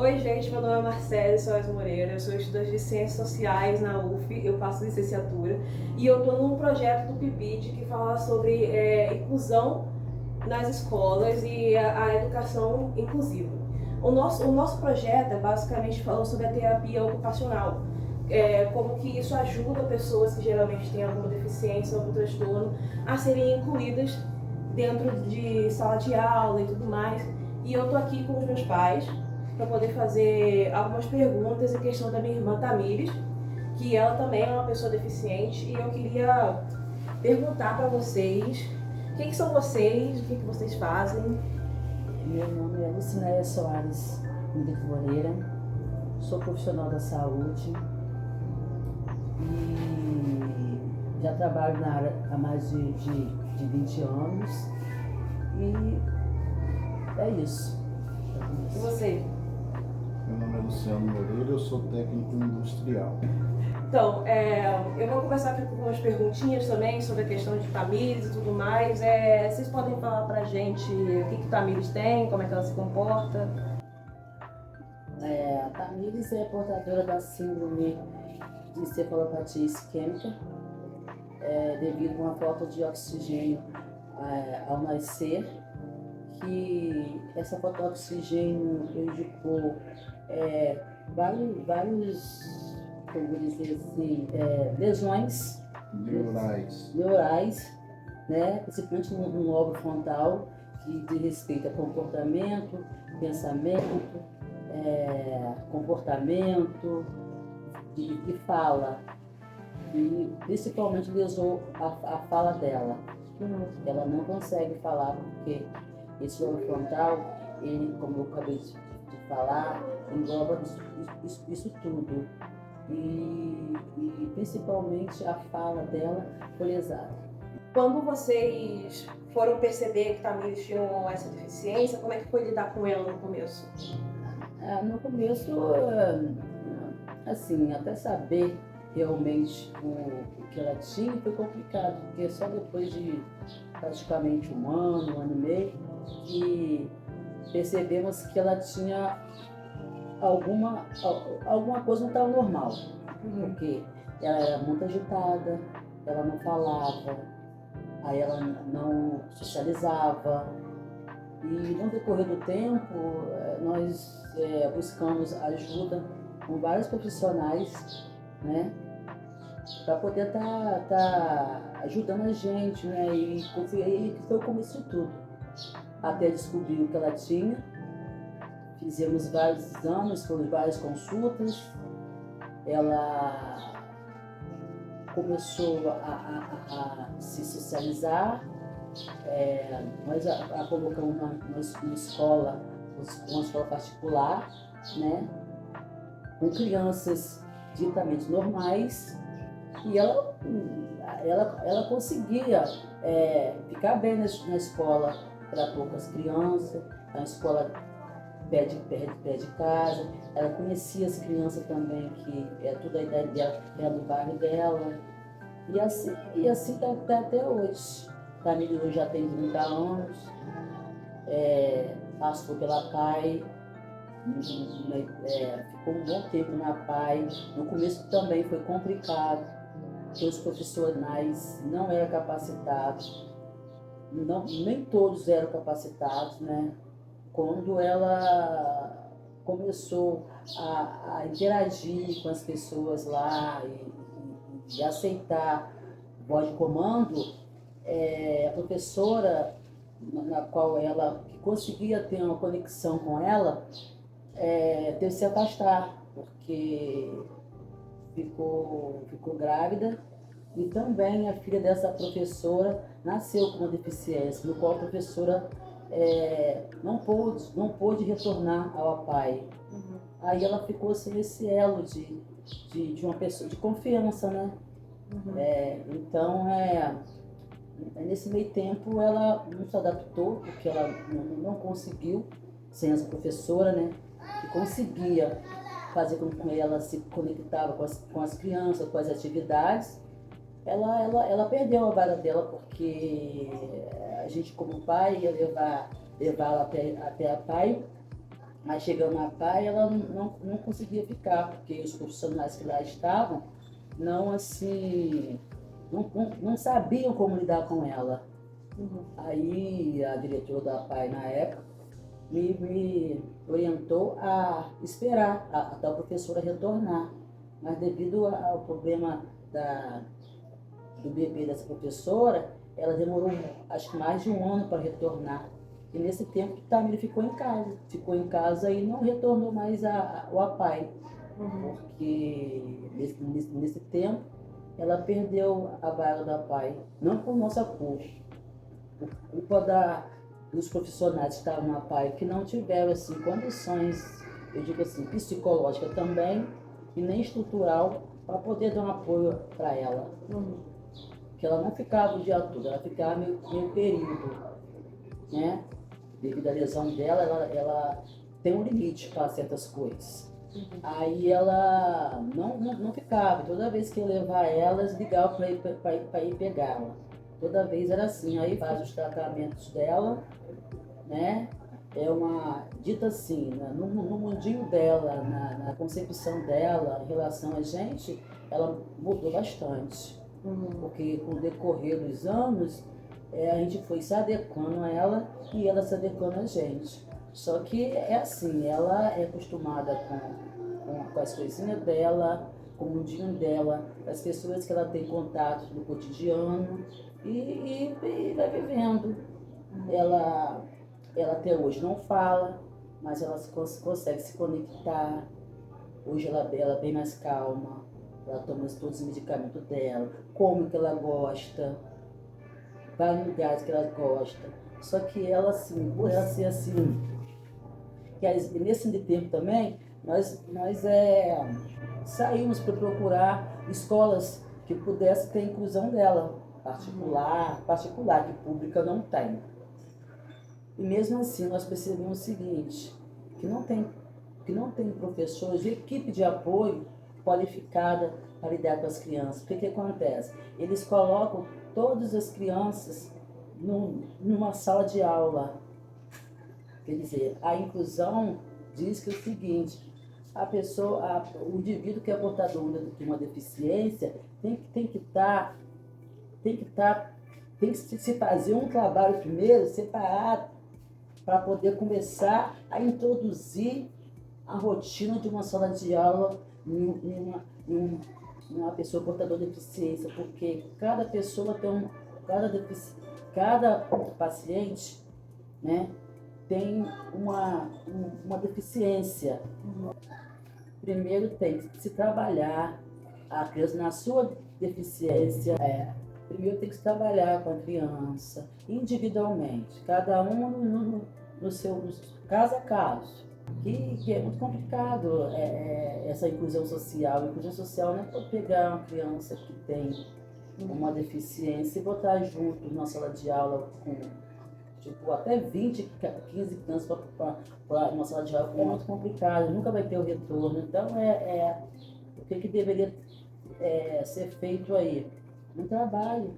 Oi, gente, meu nome é Marcele Soares Moreira, eu sou estudante de Ciências Sociais na UF, eu faço licenciatura e eu estou num projeto do PIBID que fala sobre inclusão nas escolas e a educação inclusiva. O nosso projeto é basicamente falando sobre a terapia ocupacional, como que isso ajuda pessoas que geralmente têm alguma deficiência ou algum transtorno a serem incluídas dentro de sala de aula e tudo mais. E eu tô aqui com os meus pais para poder fazer algumas perguntas em questão da minha irmã Tamires, que ela também é uma pessoa deficiente, e eu queria perguntar para vocês quem que são vocês, o que vocês fazem. Meu nome é Lucinéia Soares Moreira, sou profissional da saúde e já trabalho na área há mais de 20 anos e é isso. E você? Meu nome é Luciano Moreira, eu sou técnico industrial. Então, eu vou começar aqui com umas perguntinhas também sobre a questão de Tamires e tudo mais. Vocês podem falar pra gente o que Tamires tem, como é que ela se comporta? A Tamires é portadora da síndrome de encefalopatia isquêmica, devido a uma falta de oxigênio ao nascer, que essa falta de oxigênio prejudicou vários, como dizer assim, lesões neurais, né? Principalmente no lobo frontal, que diz respeito a comportamento, pensamento, comportamento e fala. E principalmente lesou a fala dela. Ela não consegue falar porque esse lobo frontal, ele, como eu acabei de falar, engloba isso tudo. E principalmente a fala dela foi lesada. Quando vocês foram perceber que Tamires tinha essa deficiência, como é que foi lidar com ela no começo? No começo, assim, até saber realmente o que ela tinha foi complicado, porque só depois de praticamente um ano e meio, que percebemos que ela tinha alguma coisa não estava normal, porque ela era muito agitada, ela não falava, aí ela não socializava, e no decorrer do tempo nós buscamos ajuda com vários profissionais, né, para poder tá ajudando a gente, né, e foi o começo de tudo, até descobrir o que ela tinha. Fizemos vários exames, foram várias consultas, ela começou a se socializar, nós a colocamos uma escola particular, né, com crianças ditamente normais, e ela conseguia ficar bem na escola para poucas crianças, a escola pé de casa, ela conhecia as crianças também, que toda a idade dela era do bairro dela, e assim tá até hoje. Tamires hoje já tem 30 anos, passou pela PAI, ficou um bom tempo na PAI. No começo também foi complicado, porque os profissionais não eram capacitados, nem todos eram capacitados, né? Quando ela começou a interagir com as pessoas lá e aceitar voz de comando, a professora, na qual ela que conseguia ter uma conexão com ela, teve que se afastar, porque ficou grávida, e também a filha dessa professora nasceu com uma deficiência, no qual a professora não pôde retornar ao APAE. Aí ela ficou sem esse elo de uma pessoa de confiança, né? Então, nesse meio tempo ela não se adaptou, porque ela não conseguiu, sem essa professora, né, que conseguia fazer com que ela se conectava com as crianças, com as atividades. Ela perdeu a vara dela, porque a gente, como pai, ia levar ela até a PAI, Mas chegando na PAI, ela não conseguia ficar, porque os profissionais que lá estavam não assim, não sabiam como lidar com ela. Aí a diretora da PAI na época me orientou a esperar a tal professora retornar. Mas devido ao problema do bebê dessa professora, ela demorou acho que mais de um ano para retornar. E nesse tempo Tamir ficou em casa e não retornou mais ao APAE, porque nesse tempo ela perdeu a vaga da APAE, não por nossa culpa, por culpa dos profissionais que estavam na APAE, que não tiveram assim, condições, eu digo assim, psicológica também, e nem estrutural, para poder dar um apoio para ela. Que ela não ficava o dia todo, ela ficava meio período, né? Devido à lesão dela, ela tem um limite para certas coisas. Aí ela não ficava, toda vez que eu levar ela, eles ligavam para ir pegá-la. Toda vez era assim, aí faz os tratamentos dela, né? É uma, dita assim, né? No mundinho dela, na concepção dela, em relação a gente, ela mudou bastante. Porque com o decorrer dos anos, a gente foi se adequando a ela e ela se adequando a gente. Só que é assim, ela é acostumada com as coisinhas dela, com o mundinho dela, as pessoas que ela tem contato no cotidiano e vai vivendo. Ela até hoje não fala, mas ela consegue se conectar. Hoje ela é bem mais calma, ela toma todos os medicamentos dela, come o que ela gosta, vai em lugares que ela gosta. Só que ela, assim, por ela ser assim, que nesse tempo também, nós saímos para procurar escolas que pudessem ter inclusão dela, particular, que pública não tem. E mesmo assim, nós percebemos o seguinte, que não tem professores e equipe de apoio qualificada para lidar com as crianças. O que acontece? Eles colocam todas as crianças numa sala de aula. Quer dizer, a inclusão diz que é o seguinte, o indivíduo que é portador de uma deficiência tem que se fazer um trabalho primeiro separado para poder começar a introduzir a rotina de uma sala de aula em uma pessoa portadora de deficiência, porque cada pessoa tem cada paciente, né, tem uma deficiência. Primeiro tem que se trabalhar a criança na sua deficiência. Primeiro tem que se trabalhar com a criança individualmente, cada um no seu caso a caso. Que é muito complicado essa inclusão social. A inclusão social não é para pegar uma criança que tem uma deficiência e botar junto na sala de aula com tipo, até 20, 15 crianças para uma sala de aula. É muito complicado, nunca vai ter o retorno. Então, o que deveria ser feito aí? Um trabalho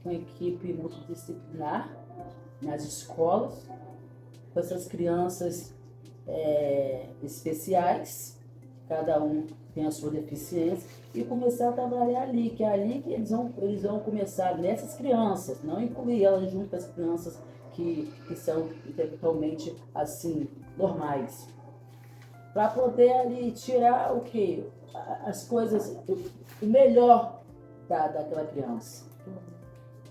com equipe multidisciplinar nas escolas, com essas crianças especiais, cada um tem a sua deficiência, e começar a trabalhar ali, que é ali que eles vão começar nessas crianças, não incluir elas junto com as crianças que são intelectualmente assim, normais. Para poder ali tirar o quê? As coisas, o melhor daquela criança.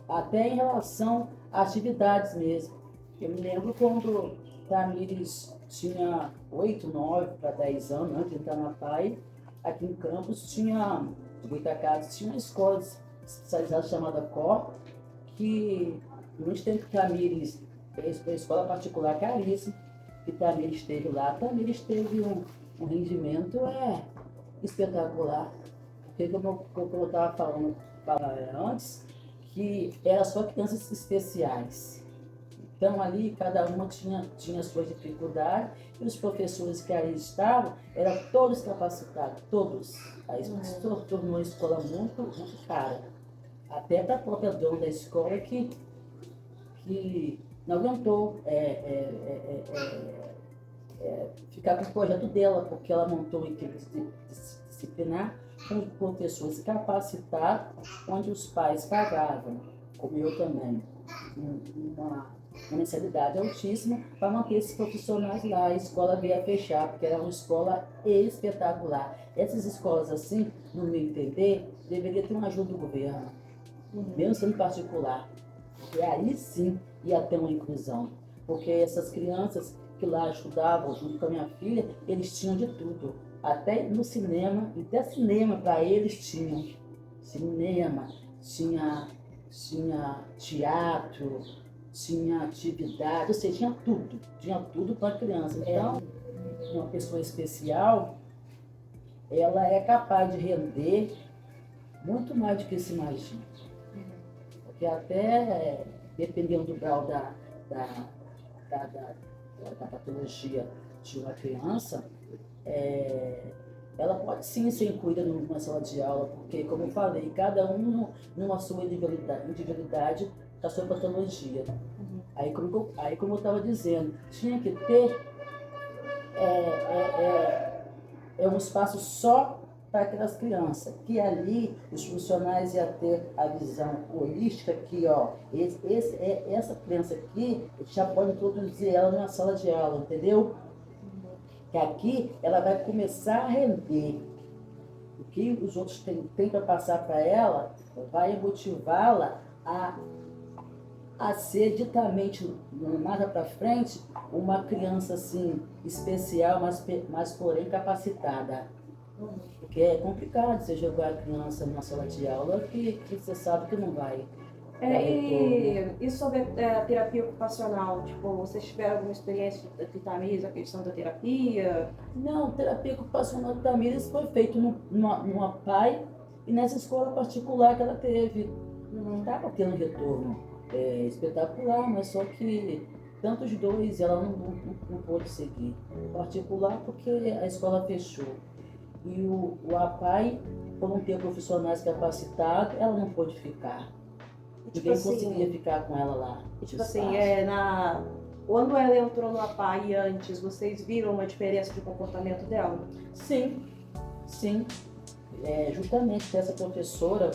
Até em relação a atividades mesmo. Eu me lembro quando Tamires tinha 8, 9 para 10 anos, antes de entrar na PAI, aqui em Campos tinha, de Goitacazes, tinha uma escola especializada chamada COR, que muito tempo que Tamires fez uma escola particular caríssima, que Tamires esteve lá. Tamires teve um rendimento espetacular. Porque como eu estava falando antes, que era só crianças especiais. Então ali cada uma tinha suas dificuldades e os professores que ali estavam eram todos capacitados, todos. Aí se tornou uma escola muito, muito cara. Até para a própria dona da escola que não aguentou ficar com o projeto dela, porque ela montou uma equipe disciplinar com professores capacitados, onde os pais pagavam, como eu também, uma mensalidade altíssima para manter esses profissionais lá. A escola veio a fechar, porque era uma escola espetacular. Essas escolas assim, no meu entender, deveria ter uma ajuda do governo, mesmo sendo particular. E aí sim ia ter uma inclusão, porque essas crianças que lá estudavam junto com a minha filha, eles tinham de tudo. Até no cinema, e até cinema para eles tinham. Cinema, tinha teatro, tinha atividade, ou seja, tinha tudo para a criança. Então, uma pessoa especial, ela é capaz de render muito mais do que se imagina. Porque até, dependendo do grau da patologia de uma criança, ela pode sim ser incluída numa sala de aula, porque, como eu falei, cada um numa sua individualidade da sua patologia. Aí, como eu estava dizendo, tinha que ter um espaço só para aquelas crianças, que ali os funcionários iam ter a visão holística que, essa criança aqui, já pode introduzir ela numa sala de aula, entendeu? Que aqui ela vai começar a render. O que os outros têm para passar para ela vai motivá-la a ser ditamente, mais para frente, uma criança assim, especial, mas porém capacitada. Porque é complicado você jogar a criança numa sala de aula que você sabe que não vai. E sobre a terapia ocupacional, tipo, vocês tiveram alguma experiência de Tamires, a questão da terapia? Não, terapia ocupacional de Tamires foi feito numa PAI e nessa escola particular que ela teve. Não estava tendo retorno espetacular, mas só que tanto os dois ela não pôde seguir. Particular porque a escola fechou. E o APAI, por não ter profissionais capacitados, ela não pôde ficar. Ninguém conseguia ficar com ela lá. Tipo assim, quando ela entrou no APAI antes, vocês viram uma diferença de comportamento dela? Sim. Justamente essa professora,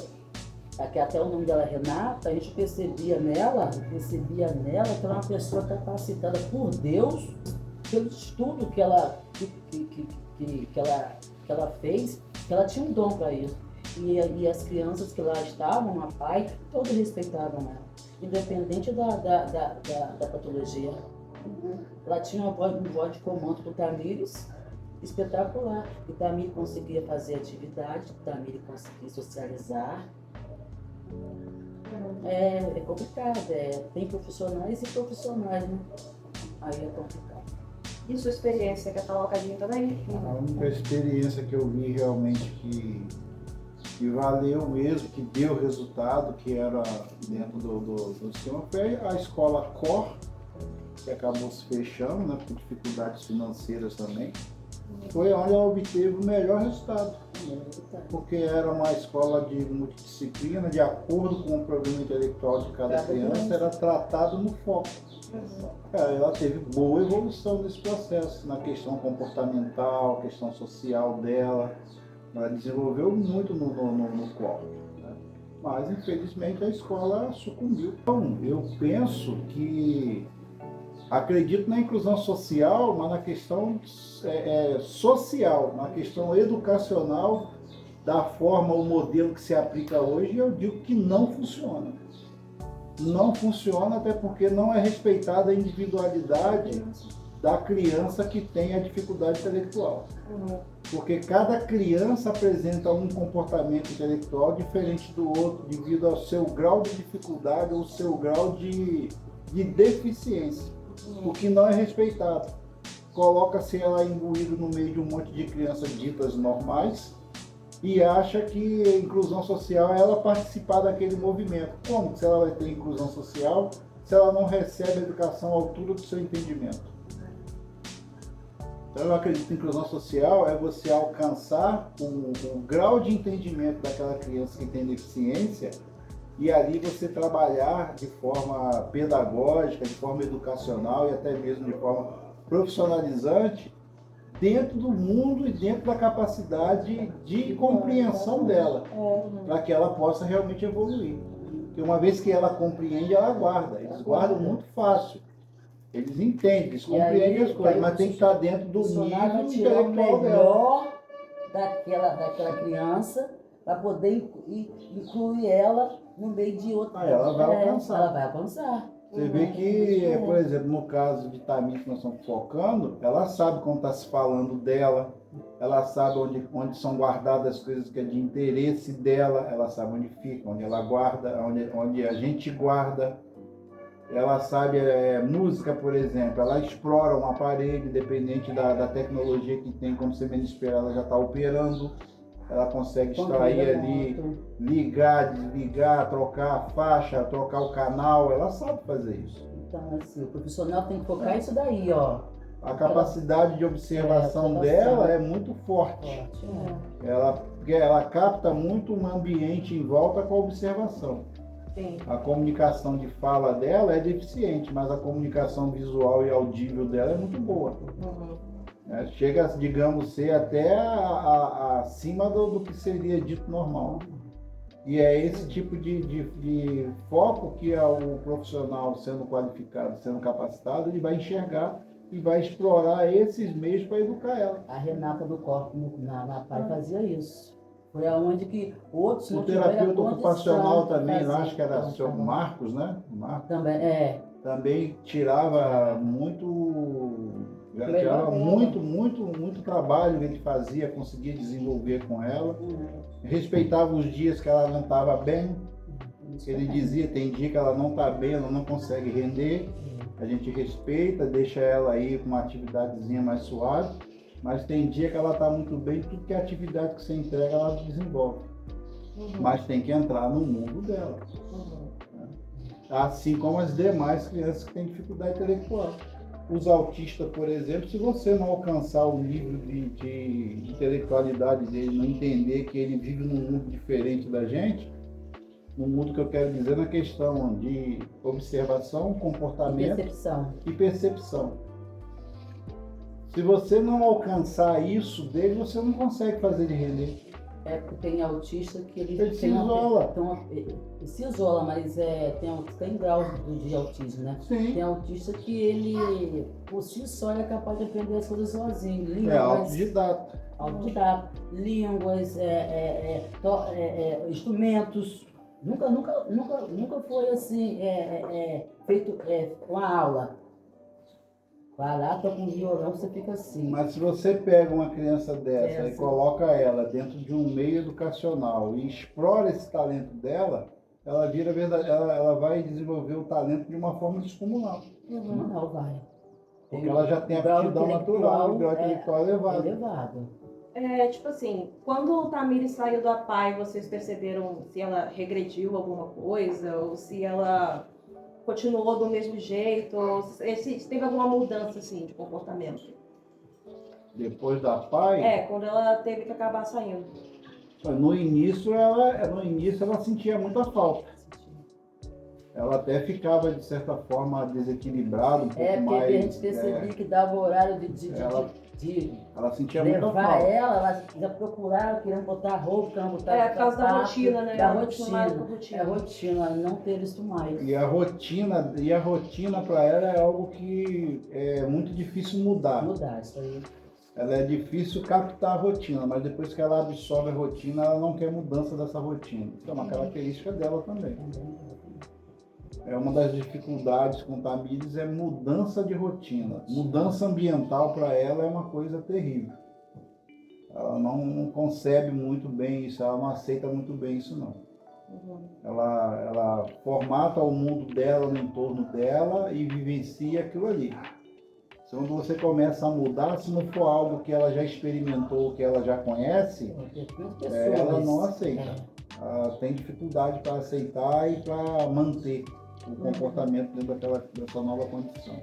que até o nome dela é Renata, a gente percebia nela que ela é uma pessoa capacitada por Deus, pelo estudo que ela fez, que ela tinha um dom para isso. E as crianças que lá estavam, a PAI, todos respeitavam ela, independente da patologia. Ela tinha uma voz de comando do Tamires espetacular. O Tamires conseguia fazer atividade, o Tamires conseguia socializar. É complicado, tem profissionais e profissionais, né? Aí é complicado. E sua experiência, quer falar um bocadinho também? A única experiência que eu vi realmente que valeu mesmo, que deu resultado, que era dentro do sistema, foi a escola COR, que acabou se fechando, né, por dificuldades financeiras também. Foi onde ela obteve o melhor resultado, porque era uma escola de multidisciplina, de acordo com o problema intelectual de cada criança, era tratado no foco. Ela teve boa evolução nesse processo, na questão comportamental, questão social dela. Ela desenvolveu muito no corpo, né? Mas infelizmente a escola sucumbiu. Então, eu penso que acredito na inclusão social, mas na questão social, na questão educacional, da forma, o modelo que se aplica hoje, eu digo que não funciona. Não funciona até porque não é respeitada a individualidade da criança que tem a dificuldade intelectual. Porque cada criança apresenta um comportamento intelectual diferente do outro devido ao seu grau de dificuldade ou seu grau de deficiência, o que não é respeitado. Coloca-se ela imbuída no meio de um monte de crianças ditas normais e acha que a inclusão social é ela participar daquele movimento. Como que ela vai ter inclusão social se ela não recebe a educação à altura do seu entendimento? Então eu acredito que inclusão social é você alcançar o grau de entendimento daquela criança que tem deficiência e ali você trabalhar de forma pedagógica, de forma educacional e até mesmo de forma profissionalizante dentro do mundo e dentro da capacidade de compreensão dela, para que ela possa realmente evoluir. Porque uma vez que ela compreende, ela guarda. Eles guardam muito fácil. Eles entendem, eles compreendem as coisas, mas tem que estar dentro do nível tirar o intelectual dela. melhor daquela criança para poder incluir ela no meio de outra. Aí ela vai alcançar. Ela vai alcançar. Você vê que, por exemplo, no caso de Tamir que nós estamos focando, ela sabe quando está se falando dela, ela sabe onde são guardadas as coisas que é de interesse dela, ela sabe onde fica, onde ela guarda, onde a gente guarda. Ela sabe música, por exemplo, ela explora um aparelho, independente da tecnologia que tem, como você menos espera, ela já está operando. Ela consegue extrair ali, ligar, desligar, trocar a faixa, trocar o canal, ela sabe fazer isso. Então, assim, o profissional tem que focar isso daí, ó. A capacidade de observação dela é muito forte. Porque ela capta muito um ambiente em volta com a observação. Sim. A comunicação de fala dela é deficiente, mas a comunicação visual e audível dela é muito boa. Chega, digamos, ser até acima do que seria dito normal. E é esse tipo de foco que o profissional, sendo qualificado, sendo capacitado, ele vai enxergar e vai explorar esses meios para educar ela. A Renata do Corpo na PAI fazia isso. Foi aonde que outros o terapeuta ocupacional também, lá acho que era o seu Marcos, né? Marcos. Também, também tirava muito trabalho que ele fazia, conseguia desenvolver com ela. Respeitava os dias que ela não estava bem. Ele dizia, tem dia que ela não está bem, ela não consegue render. A gente respeita, deixa ela aí com uma atividadezinha mais suave. Mas tem dia que ela está muito bem, tudo que é atividade que você entrega, ela desenvolve. Mas tem que entrar no mundo dela. Assim como as demais crianças que têm dificuldade intelectual. Os autistas, por exemplo, se você não alcançar o nível de intelectualidade dele, não entender que ele vive num mundo diferente da gente, no mundo que eu quero dizer na questão de observação, comportamento e percepção. Se você não alcançar isso dele, você não consegue fazer ele render. Porque tem autista que ele se isola. Ele se isola, mas tem graus de autismo, né? Sim. Tem autista que ele, por si só, é capaz de aprender as coisas sozinho. Línguas, autodidata. Línguas, instrumentos. Nunca foi assim, feito uma aula. Vai lá, toca um violão, você fica assim. Mas se você pega uma criança dessa e coloca ela dentro de um meio educacional e explora esse talento dela, ela vira verdade, ela vai desenvolver o talento de uma forma descomunal. Não vai. Porque ela já tem aptidão natural, o grau intelectual elevado. Tipo assim, quando o Tamires saiu da PAI, vocês perceberam se ela regrediu alguma coisa ou se ela continuou do mesmo jeito, ou se teve alguma mudança assim de comportamento? Depois da PAI? Quando ela teve que acabar saindo. No início ela sentia muita falta. Ela até ficava, de certa forma, desequilibrada, um pouco mais. Porque a gente percebia que dava o horário ela sentia muita falta. Levar ela já procurava, querendo botar roupa, querendo botar por causa da rotina, né? Da rotina. A rotina, não ter isso mais. E a rotina para ela é algo que é muito difícil mudar. Mudar, isso aí. Ela é difícil captar a rotina, mas depois que ela absorve a rotina, ela não quer mudança dessa rotina. Isso é uma característica dela também. É uma das dificuldades com Tamires é mudança de rotina. Mudança ambiental para ela é uma coisa terrível. Ela não concebe muito bem isso, ela não aceita muito bem isso não. Ela formata o mundo dela no entorno dela e vivencia aquilo ali. Quando você começa a mudar, se não for algo que ela já experimentou, que ela já conhece, ela não aceita. Ela tem dificuldade para aceitar e para manter o comportamento dentro dessa nova condição.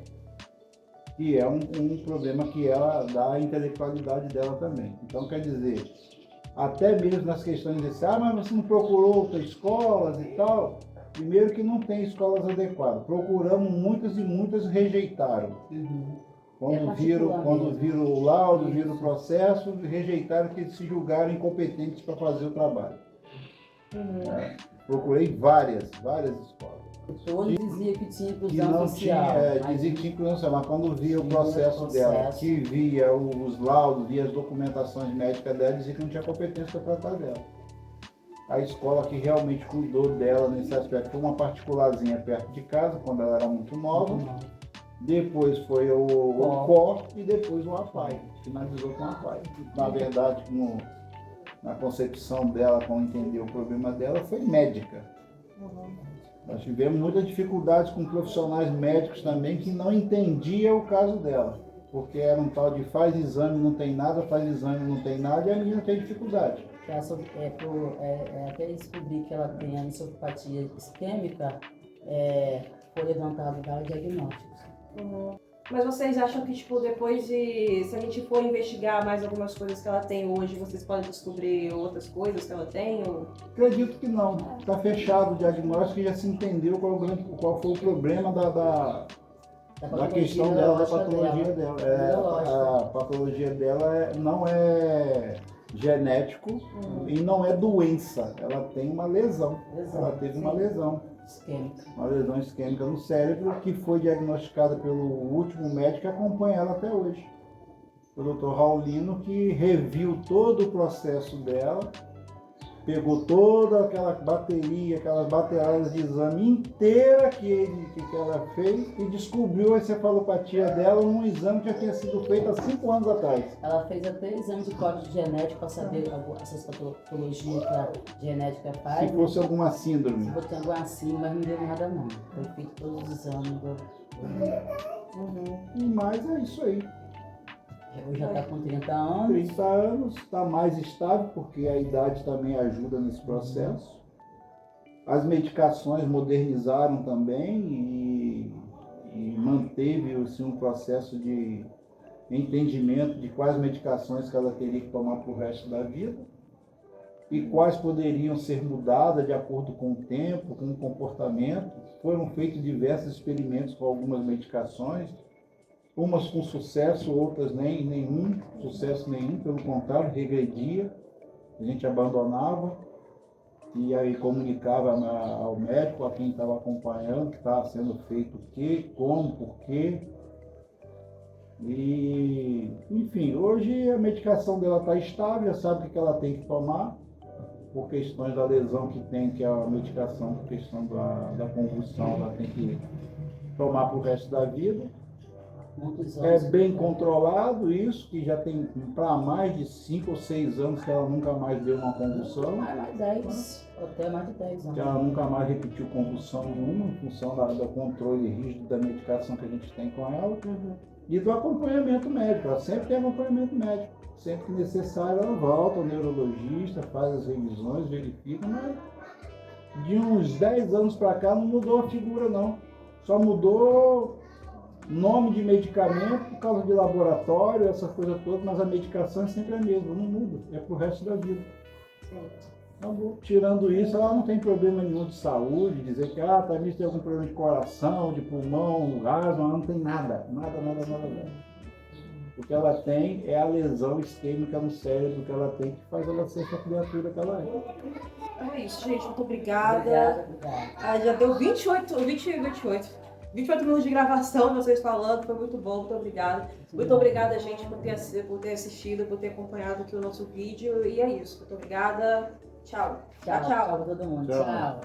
E é um problema que ela dá à intelectualidade dela também. Então, quer dizer, até mesmo nas questões desse, mas você não procurou outras escolas e tal, primeiro que não tem escolas adequadas. Procuramos muitas e muitas rejeitaram. Quando viram o laudo, viram o processo, rejeitaram que eles se julgaram incompetentes para fazer o trabalho. Procurei várias escolas. Todos diziam que tinha Que inclusão não social. dizia que tinha inclusão social, mas quando via o processo dela, que via os laudos, via as documentações médicas dela, dizia que não tinha competência para tratar dela. A escola que realmente cuidou dela nesse aspecto foi uma particularzinha perto de casa, quando ela era muito nova. Depois foi o COR e depois o APAI. Finalizou com o APAI. Na verdade, na concepção dela, como entendeu o problema dela, foi médica. Nós tivemos muitas dificuldades com profissionais médicos também que não entendiam o caso dela. Porque era um tal de faz exame, não tem nada, faz exame, não tem nada, e a menina tem dificuldade. Até descobrir que ela tem a anisopatia isquêmica, foi levantado vários diagnósticos. Mas vocês acham que, tipo, depois de... Se a gente for investigar mais algumas coisas que ela tem hoje, vocês podem descobrir outras coisas que ela tem? Ou... Acredito que não. Está fechado o diagnóstico e já se entendeu qual foi o problema da questão dela, da patologia dela. A patologia dela não é genético e não é doença. Ela tem uma lesão. Ela teve uma lesão. Uma lesão isquêmica no cérebro que foi diagnosticada pelo último médico que acompanha ela até hoje. O Dr. Raulino, que reviu todo o processo dela, pegou toda aquela bateria, aquelas baterias de exame inteira que ela fez e descobriu a encefalopatia dela num exame que já tinha sido feito há 5 anos atrás. Ela fez até exame de código genético para saber essas patologias que a genética faz. Se fosse alguma síndrome. Se fosse alguma síndrome, mas não deu nada não. Foi feito todos os exames. Mas é isso aí. Hoje já está com 30 anos. 30 anos, está mais estável, porque a idade também ajuda nesse processo. As medicações modernizaram também e manteve assim, um processo de entendimento de quais medicações que ela teria que tomar para o resto da vida e quais poderiam ser mudadas de acordo com o tempo, com o comportamento. Foram feitos diversos experimentos com algumas medicações, umas com sucesso, outras nenhum sucesso nenhum, pelo contrário, regredia, a gente abandonava e aí comunicava ao médico, a quem estava acompanhando, que estava sendo feito o quê, como, por quê. E, enfim, hoje a medicação dela está estável, já sabe o que ela tem que tomar, por questões da lesão que tem, que é a medicação, por questão da convulsão, ela tem que tomar para o resto da vida. É bem controlado isso, que já tem para mais de 5 ou 6 anos que ela nunca mais deu uma convulsão. Mais 10, até mais de 10 anos. Que ela nunca mais repetiu convulsão nenhuma, em função do controle rígido da medicação que a gente tem com ela. E do acompanhamento médico, ela sempre tem acompanhamento médico. Sempre que necessário ela volta ao neurologista, faz as revisões, verifica, mas de uns 10 anos para cá não mudou a figura não. Só mudou nome de medicamento por causa de laboratório, essa coisa toda, mas a medicação é sempre a mesma, não muda, é pro resto da vida. Então, tirando isso, ela não tem problema nenhum de saúde, dizer que talvez tem algum problema de coração, de pulmão, asma, ela não tem nada. O que ela tem é a lesão isquêmica no cérebro que ela tem, que faz ela ser essa criatura que ela é. É isso, gente, muito obrigada. Já deu 28 minutos de gravação, vocês falando, foi muito bom, muito obrigada. Muito obrigada, gente, por ter assistido, por ter acompanhado aqui o nosso vídeo. E é isso, muito obrigada. Tchau. Tchau para todo mundo. Tchau. Tchau.